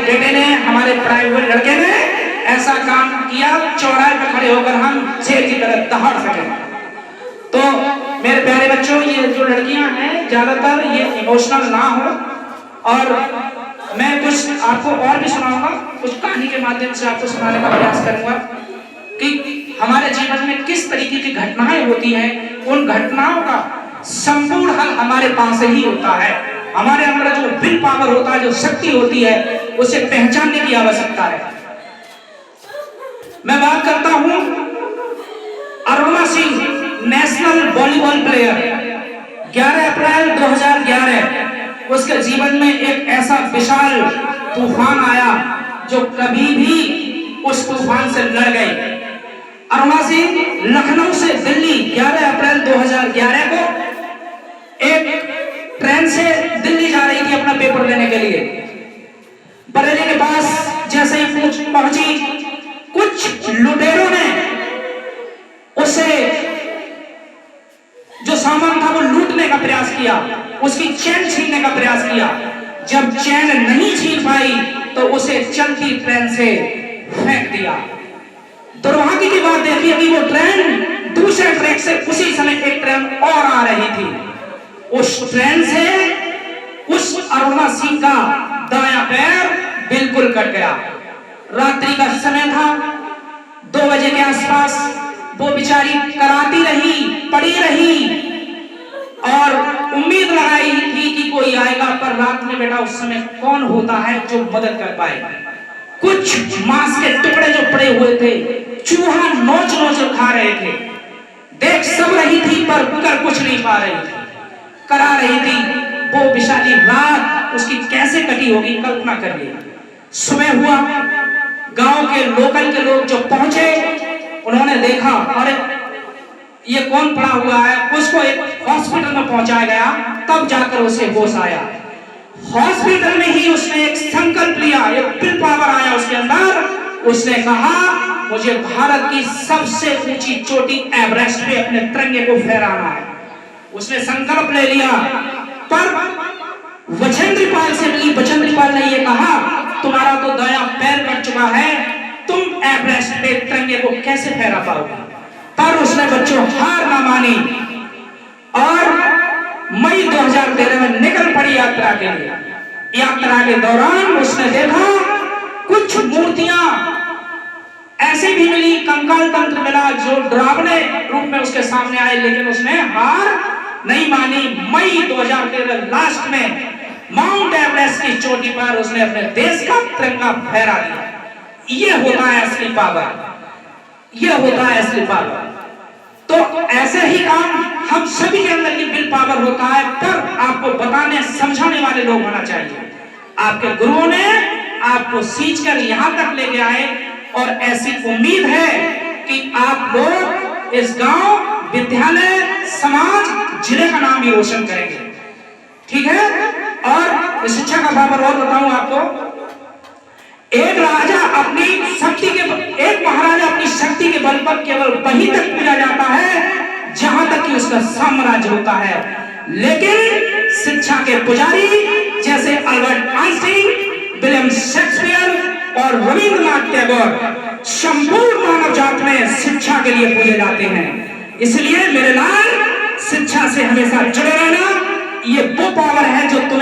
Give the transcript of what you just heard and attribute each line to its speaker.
Speaker 1: बेटे ने, हमारे पढ़ाए हुए लड़के ने ऐसा काम किया, चौराहे पर खड़े होकर हम शेर की तरह दहाड़ सके। तो मेरे प्यारे बच्चों, ये जो लड़कियां हैं ज्यादातर ये इमोशनल ना हो, और मैं कुछ आपको और भी सुनाऊंगा, कुछ कहानी के माध्यम से आपको सुनाने का प्रयास करूंगा कि हमारे जीवन में किस तरीके की घटनाएं होती हैं। उन घटनाओं का संपूर्ण हल हमारे पास ही होता है। हमारे अंदर जो विल पावर होता है, जो शक्ति होती है, उसे पहचानने की आवश्यकता है। मैं बात करता हूं Aruna Singh, national volleyball player. 11 अप्रैल 2011 उसके जीवन में एक ऐसा विशाल तूफान आया जो कभी भी उस तूफान से लड़ गई। अरुणा सिंह लखनऊ से दिल्ली 11 अप्रैल 2011 को एक ट्रेन से दिल्ली जा रही थी अपना पेपर देने के लिए। बरेली के पास जैसे ही पहुंची, कुछ लुटेरों ने उसे जो सामान था वो लूटने का प्रयास किया, उसकी चैन छीनने का प्रयास किया। जब चैन नहीं छीन पाई तो उसे चलती ट्रेन से फेंक दिया। दुर्भाग्य की बात देखिए कि वो ट्रेन दूसरे ट्रैक से उसी समय एक ट्रेन और आ रही थी। उस ट्रेन से उस अरुणा सिंह का दायां पैर बिल्कुल कट गया। रात्रि का समय था, 2 बजे के आसपास वो बेचारी कराती रही, पड़ी रही और उम्मीद लगाई थी कि कोई आएगा, पर रात में बेटा उस समय कौन होता है जो मदद कर पाए। कुछ मांस के टुकड़े जो पड़े हुए थे, चूहा नोच नोच खा रहे थे। देख सब रही थी पर कर कुछ नहीं पा रही थी, करा रही थी। वो विशाली रात उसकी कैसे कटी होगी, कल्पना करिए। सुबह हुआ, गांव के लोकल के लोग जो पहुंचे, उन्होंने देखा अरे ये कौन पड़ा हुआ है। उसको एक हॉस्पिटल में पहुंचाया गया, तब जाकर उसे होश आया। हॉस्पिटल में ही उसने एक संकल्प लिया, एक विल पावर आया उसके अंदर। उसने कहा मुझे भारत की सबसे ऊंची चोटी एवरेस्ट पे अपने तिरंगे को फहराना है। उसने संकल्प ले लिया, पर बचेंद्री से मिली। बचेंद्री पाल ने यह कहा तुम्हारा तो दायां पैर कट चुका है, तुम एवरेस्ट पे तिरंगे को कैसे फहरा पाओगे। पर उसने बच्चों हार ना मानी और मई 2013 में निकल पड़ी यात्रा के लिए। यात्रा के दौरान उसने देखा कुछ मूर्तियां ऐसी भी मिली, कंकाल तंत्र मिला जो डरावने रूप में उसके सामने आए, लेकिन उसने हार नहीं मानी। मई 2013 लास्ट में माउंट एवरेस्ट की चोटी पर उसने अपने देश का तिरंगा फहरा दिया। ये होता है असली पावर, ये होता है असली पावर। तो ऐसे ही काम हम सभी के अंदर की विल पावर होता है, पर आपको बताने समझाने वाले लोग होना चाहिए। आपके गुरुओं ने आपको सींचकर यहां तक लेके आए और ऐसी उम्मीद है कि आप लोग इस गांव, विद्यालय, समाज, जिले का नाम भी रोशन करेंगे। ठीक है। और शिक्षा का पावर और बताऊं आपको, एक राजा अपनी शक्ति के, एक महाराजा अपनी शक्ति के बल पर केवल वहीं तक पूजा जाता है जहां तक कि उसका साम्राज्य होता है। लेकिन शिक्षा के पुजारी जैसे अल्बर्ट आइंस्टीन, विलियम शेक्सपियर और रविंद्रनाथ टैगोर संपूर्ण मानव जात में शिक्षा के लिए पूजे जाते हैं। इसलिए मेरे लाल, शिक्षा से हमेशा जुड़े रहना। ये वो पावर है जो तुम